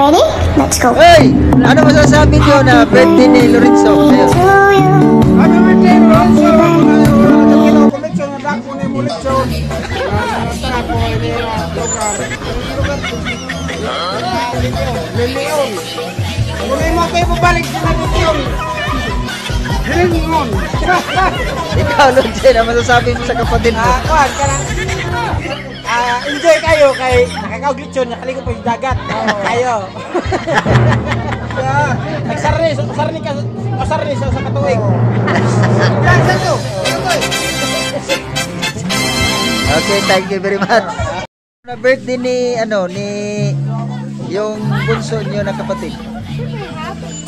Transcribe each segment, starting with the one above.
Ready? Let's go. Hey! Ano masasabi niyo na birthday ni Lorenzo? Ayun. Happy birthday, Lorenzo! Kinokoleksyon na dako ni Molekson. Tara po, ini lugar. Lilion. Muli mo kayo pabalik sa Lilion. Lilion. Ikaw, Lonje, na masasabi mo sa kapatid mo? Kuhan ka lang. Enjoy kayo kay nakakaglitsyon, nakaligo po yung dagat. Kayo. Nagsarni siya sa katuwing. Okay, thank you very much. Na birthday ni yung bunso niyo na kapatid. Super happy.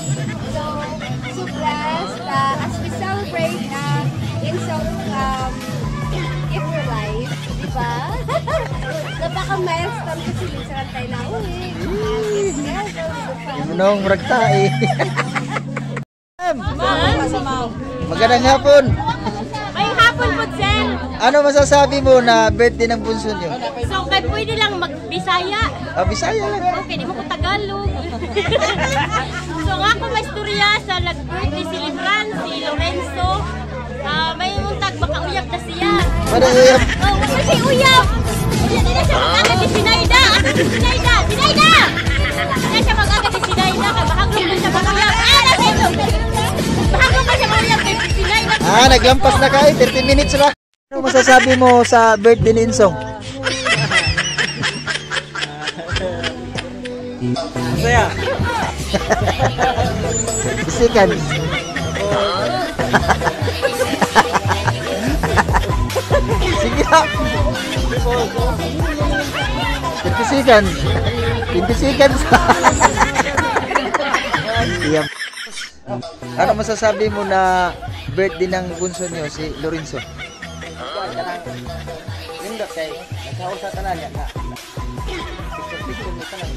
So blessed as we celebrate in some gift for life, diba? Napaka-milestone kasi minsan tayo na uwi. Nung ragtae. Magandang hapon. May hapon po, Zen. Ano masasabi mo na birthday ng bunso niyo? So, kay pwede lang mag-Bisaya. Bisaya lang. Okay, di mo ko Tagalog. So, nga ako may istorya sa nag-birthday celebrant, si Lorenzo. May muntag, baka uyab na siya. Ano uyab? Oh, wala siya uyab. Uyab na siya mag-agad ni Sinayda. Asa si Sinayda? Sinayda! Kaya siya mag-agad ni Sinayda. Kaya bahagong ko siya mag-uyab. Nasa ito! Bahagong ko siya mag-uyab kay Sinayda. Naglampas na kayo. 30 minutes na. Ano masasabi mo sa birthday ni Insong? Masaya. Bisikan. Sige na. Bisikan. Bisikan. Ano masasabi mo na birthday ng bunso niyo si Lorenzo? Nindot kay nagkausa ka na niya na. Picture mo ka lang.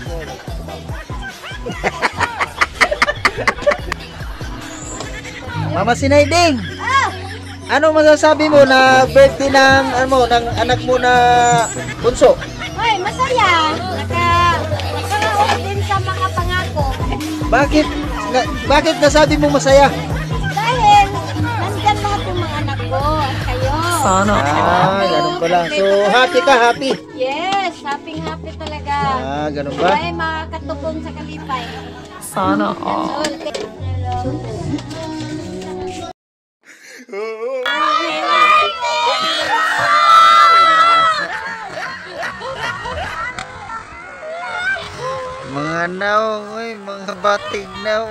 Mama Sinayding! Ano masasabi mo na birthday ng anak mo na bunso? Hoy, masaya. Nakaraos din sa mga pangako. Bakit nasabi mo masaya? Dahil nandyan lahat yung mga anak ko at kayo. Sana. Ganun pala. So, happy ka, happy? Yes, happy talaga. Ganun ba? Ay, makakatubong sa kalipay. Sana. Mga naw, mga batig naw.